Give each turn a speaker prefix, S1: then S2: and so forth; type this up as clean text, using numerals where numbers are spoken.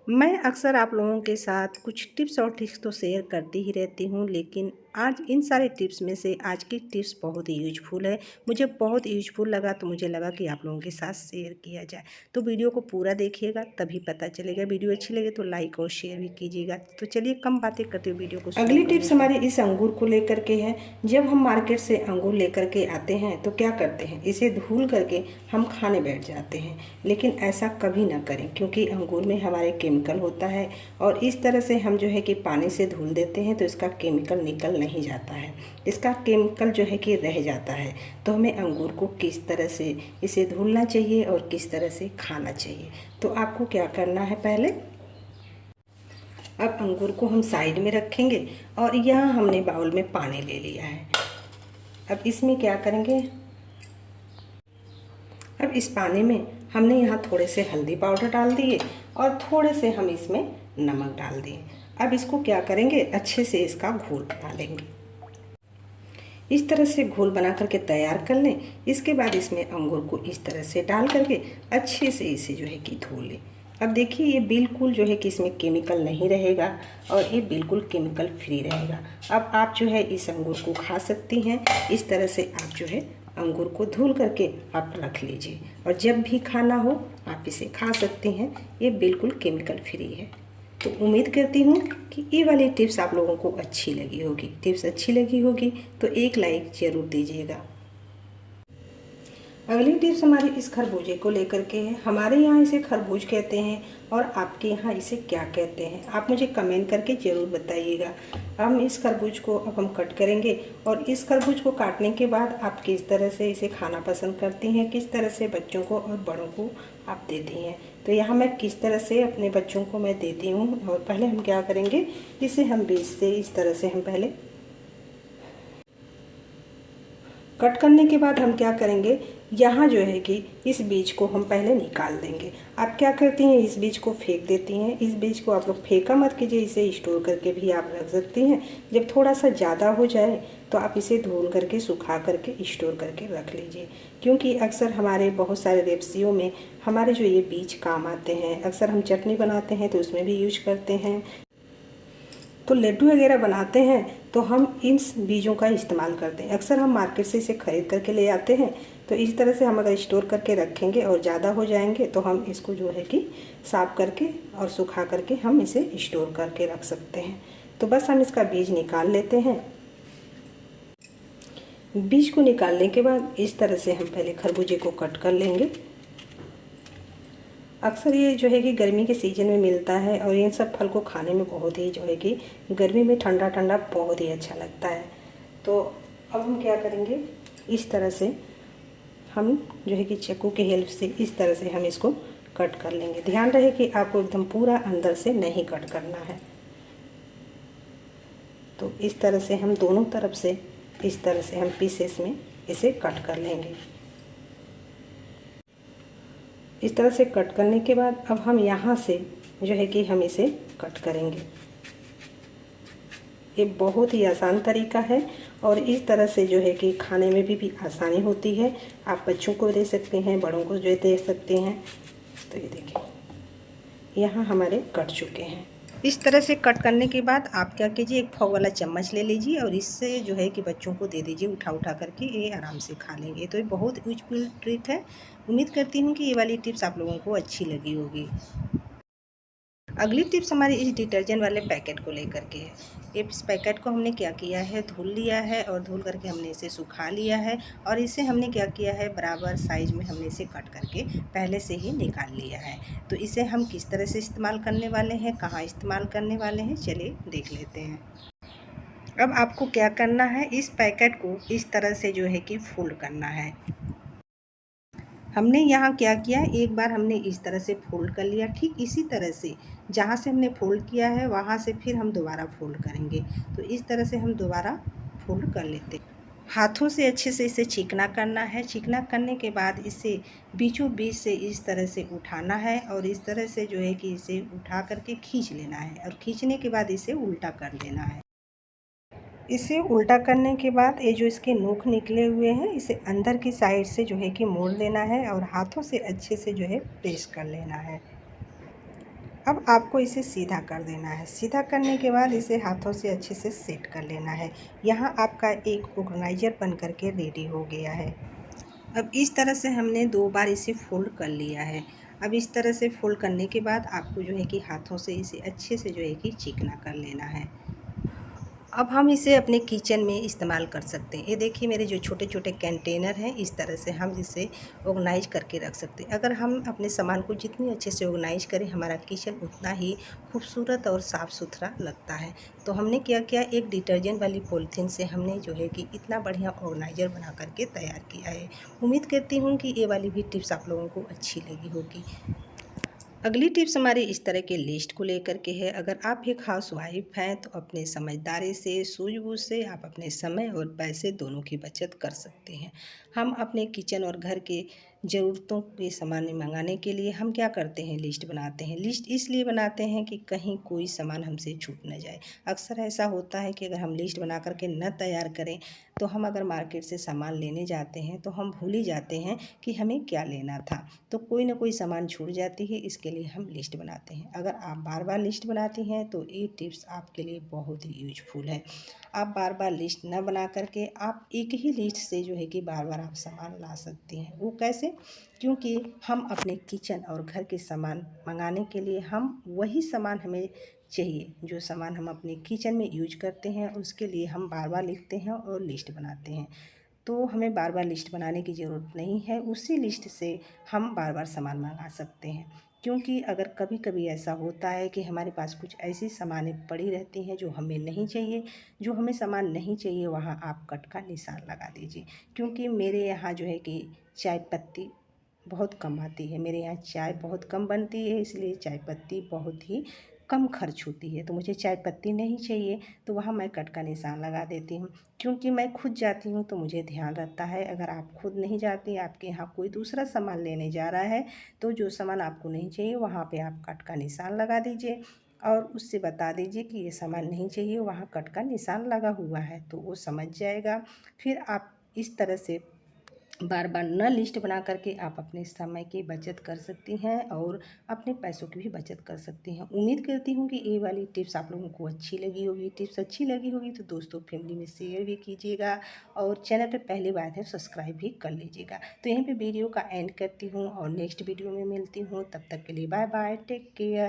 S1: मैं अक्सर आप लोगों के साथ कुछ टिप्स और ट्रिक्स तो शेयर करती ही रहती हूँ, लेकिन आज इन सारे टिप्स में से आज की टिप्स बहुत ही यूजफुल है। मुझे बहुत यूजफुल लगा तो मुझे लगा कि आप लोगों के साथ शेयर किया जाए। तो वीडियो को पूरा देखिएगा तभी पता चलेगा। वीडियो अच्छी लगे तो लाइक और शेयर भी कीजिएगा। तो चलिए कम बातें करते हुए वीडियो को शुरू
S2: अगली
S1: कर
S2: टिप्स
S1: लेते हैं।
S2: हमारी इस अंगूर को लेकर के है। जब हम मार्केट से अंगूर लेकर के आते हैं तो क्या करते हैं, इसे धुल करके हम खाने बैठ जाते हैं। लेकिन ऐसा कभी ना करें, क्योंकि अंगूर में हमारे केमिकल होता है और इस तरह से हम जो है कि पानी से धुल देते हैं तो इसका केमिकल निकल नहीं जाता है, इसका केमिकल जो है कि रह जाता है। तो हमें अंगूर को किस तरह से इसे धुलना चाहिए और किस तरह से खाना चाहिए, तो आपको क्या करना है, पहले अब अंगूर को हम साइड में रखेंगे और यहाँ हमने बाउल में पानी ले लिया है। अब इसमें क्या करेंगे, अब इस पानी में हमने यहाँ थोड़े से हल्दी पाउडर डाल दिए और थोड़े से हम इसमें नमक डाल दिए। अब इसको क्या करेंगे, अच्छे से इसका घोल बना लेंगे। इस तरह से घोल बना करके तैयार कर लें। इसके बाद इसमें अंगूर को इस तरह से डाल करके अच्छे से इसे जो है कि धो लें। अब देखिए ये बिल्कुल जो है कि इसमें केमिकल नहीं रहेगा और ये बिल्कुल केमिकल फ्री रहेगा। अब आप जो है इस अंगूर को खा सकती हैं। इस तरह से आप जो है अंगूर को धुल करके आप रख लीजिए और जब भी खाना हो आप इसे खा सकते हैं। ये बिल्कुल केमिकल फ्री है। तो उम्मीद करती हूँ कि ये वाली टिप्स आप लोगों को अच्छी लगी होगी। टिप्स अच्छी लगी होगी तो एक लाइक ज़रूर दीजिएगा। अगली टिप्स हमारी इस खरबूजे को लेकर के है। हमारे यहाँ इसे खरबूज कहते हैं और आपके यहाँ इसे क्या कहते हैं, आप मुझे कमेंट करके ज़रूर बताइएगा। हम इस खरबूज को अब हम कट करेंगे और इस खरबूज को काटने के बाद आप किस तरह से इसे खाना पसंद करती हैं, किस तरह से बच्चों को और बड़ों को आप देती हैं। तो यहाँ मैं किस तरह से अपने बच्चों को मैं देती हूँ। और पहले हम क्या करेंगे, इसे हम बीज से इस तरह से हम पहले कट करने के बाद हम क्या करेंगे, यहाँ जो है कि इस बीज को हम पहले निकाल देंगे। आप क्या करती हैं, इस बीज को फेंक देती हैं। इस बीज को आप लोग फेंका मत कीजिए, इसे स्टोर करके भी आप रख सकती हैं। जब थोड़ा सा ज़्यादा हो जाए तो आप इसे धुल करके सुखा करके स्टोर करके रख लीजिए, क्योंकि अक्सर हमारे बहुत सारे रेसिपियों में हमारे जो ये बीज काम आते हैं। अक्सर हम चटनी बनाते हैं तो उसमें भी यूज करते हैं, तो लड्डू वगैरह बनाते हैं तो हम इन बीजों का इस्तेमाल करते हैं। अक्सर हम मार्केट से इसे ख़रीद करके ले आते हैं। तो इस तरह से हम अगर स्टोर करके रखेंगे और ज़्यादा हो जाएंगे तो हम इसको जो है कि साफ़ करके और सुखा करके हम इसे स्टोर करके रख सकते हैं। तो बस हम इसका बीज निकाल लेते हैं। बीज को निकालने के बाद इस तरह से हम पहले खरबूजे को कट कर लेंगे। अक्सर ये जो है कि गर्मी के सीज़न में मिलता है और इन सब फल को खाने में बहुत ही जो है कि गर्मी में ठंडा ठंडा बहुत ही अच्छा लगता है। तो अब हम क्या करेंगे, इस तरह से हम जो है कि चाकू के हेल्प से इस तरह से हम इसको कट कर लेंगे। ध्यान रहे कि आपको एकदम पूरा अंदर से नहीं कट करना है। तो इस तरह से हम दोनों तरफ से इस तरह से हम पीसेस में इसे कट कर लेंगे। इस तरह से कट करने के बाद अब हम यहाँ से जो है कि हम इसे कट करेंगे। ये बहुत ही आसान तरीका है और इस तरह से जो है कि खाने में भी आसानी होती है। आप बच्चों को दे सकते हैं, बड़ों को जो दे सकते हैं। तो ये देखिए यहाँ हमारे कट चुके हैं। इस तरह से कट करने के बाद आप क्या कीजिए, एक फोक वाला चम्मच ले लीजिए और इससे जो है कि बच्चों को दे दीजिए, उठा उठा करके ये आराम से खा लेंगे। तो ये बहुत यूजफुल ट्रिक है। उम्मीद करती हूँ कि ये वाली टिप्स आप लोगों को अच्छी लगी होगी। अगली टिप्स हमारी इस डिटर्जेंट वाले पैकेट को लेकर के है। इस पैकेट को हमने क्या किया है, धुल लिया है और धुल करके हमने इसे सुखा लिया है और इसे हमने क्या किया है, बराबर साइज़ में हमने इसे कट करके पहले से ही निकाल लिया है। तो इसे हम किस तरह से इस्तेमाल करने वाले हैं, कहाँ इस्तेमाल करने वाले हैं, चलिए देख लेते हैं। अब आपको क्या करना है, इस पैकेट को इस तरह से जो है कि फोल्ड करना है। हमने यहाँ क्या किया, एक बार हमने इस तरह से फोल्ड कर लिया। ठीक इसी तरह से जहाँ से हमने फोल्ड किया है वहाँ से फिर हम दोबारा फोल्ड करेंगे। तो इस तरह से हम दोबारा फोल्ड कर लेते हैं। हाथों से अच्छे से इसे चिकना करना है। चिकना करने के बाद इसे बीचों बीच से इस तरह से उठाना है और इस तरह से जो है कि इसे उठा करके खींच लेना है और खींचने के बाद इसे उल्टा कर देना है। इसे उल्टा करने के बाद ये जो इसके नोक निकले हुए हैं इसे अंदर की साइड से जो है कि मोड़ लेना है और हाथों से अच्छे से जो है प्रेस कर लेना है।
S1: अब आपको इसे सीधा कर देना है। सीधा करने के बाद इसे हाथों से अच्छे से सेट कर लेना है। यहाँ आपका एक ऑर्गेनाइज़र बन कर के रेडी हो गया है। अब इस तरह से हमने 2 बार इसे फ़ोल्ड कर लिया है। अब इस तरह से फ़ोल्ड करने के बाद आपको जो है कि हाथों से इसे अच्छे से जो है कि चिकना कर लेना है। अब हम इसे अपने किचन में इस्तेमाल कर सकते हैं। ये देखिए मेरे जो छोटे-छोटे कंटेनर हैं, इस तरह से हम इसे ऑर्गेनाइज़ करके रख सकते हैं। अगर हम अपने सामान को जितनी अच्छे से ऑर्गेनाइज़ करें, हमारा किचन उतना ही खूबसूरत और साफ़-सुथरा लगता है। तो हमने क्या किया, एक डिटर्जेंट वाली पॉलीथीन से हमने जो है कि इतना बढ़िया ऑर्गेनाइज़र बना कर के तैयार किया है। उम्मीद करती हूँ कि ये वाली भी टिप्स आप लोगों को अच्छी लगी होगी। अगली टिप्स हमारी इस तरह के लिस्ट को लेकर के है। अगर आप एक हाउसवाइफ हैं तो अपने समझदारी से, सूझबूझ से आप अपने समय और पैसे दोनों की बचत कर सकते हैं। हम अपने किचन और घर के ज़रूरतों के सामान मंगाने के लिए हम क्या करते हैं, लिस्ट बनाते हैं। लिस्ट इसलिए बनाते हैं कि कहीं कोई सामान हमसे छूट न जाए। अक्सर ऐसा होता है कि अगर हम लिस्ट बना कर के न तैयार करें तो हम अगर मार्केट से सामान लेने जाते हैं तो हम भूल ही जाते हैं कि हमें क्या लेना था। तो कोई ना कोई सामान छूट जाती है, इसके लिए हम लिस्ट बनाते हैं। अगर आप बार बार लिस्ट बनाती हैं तो ये टिप्स आपके लिए बहुत ही यूजफुल है। आप बार बार लिस्ट ना बना करके आप एक ही लिस्ट से जो है कि बार बार आप सामान ला सकती हैं। वो कैसे? क्योंकि हम अपने किचन और घर के सामान मंगाने के लिए हम वही सामान हमें चाहिए, जो सामान हम अपने किचन में यूज करते हैं उसके लिए हम बार बार लिखते हैं और लिस्ट बनाते हैं। तो हमें बार बार लिस्ट बनाने की ज़रूरत नहीं है, उसी लिस्ट से हम बार बार सामान मंगा सकते हैं। क्योंकि अगर कभी कभी ऐसा होता है कि हमारे पास कुछ ऐसी सामानें पड़ी रहती हैं जो हमें नहीं चाहिए, जो हमें सामान नहीं चाहिए वहाँ आप कट का निशान लगा दीजिए। क्योंकि मेरे यहाँ जो है कि चाय पत्ती बहुत कम आती है, मेरे यहाँ चाय बहुत कम बनती है, इसलिए चाय पत्ती बहुत ही कम खर्च होती है। तो मुझे चाय पत्ती नहीं चाहिए तो वहाँ मैं कट का निशान लगा देती हूँ। क्योंकि मैं खुद जाती हूँ तो मुझे ध्यान रहता है, अगर आप खुद नहीं जाती, आपके यहाँ कोई दूसरा सामान लेने जा रहा है तो जो सामान आपको नहीं चाहिए वहाँ पे आप कट का निशान लगा दीजिए और उससे बता दीजिए कि ये सामान नहीं चाहिए, वहाँ कट का निशान लगा हुआ है, तो वो समझ जाएगा। फिर आप इस तरह से बार बार न लिस्ट बना करके आप अपने समय की बचत कर सकती हैं और अपने पैसों की भी बचत कर सकती हैं। उम्मीद करती हूँ कि ये वाली टिप्स आप लोगों को अच्छी लगी होगी। टिप्स अच्छी लगी होगी तो दोस्तों फैमिली में शेयर भी कीजिएगा और चैनल पे पहली बार है सब्सक्राइब भी कर लीजिएगा। तो यहीं पे वीडियो का एंड करती हूँ और नेक्स्ट वीडियो में मिलती हूँ। तब तक के लिए बाय बाय, टेक केयर।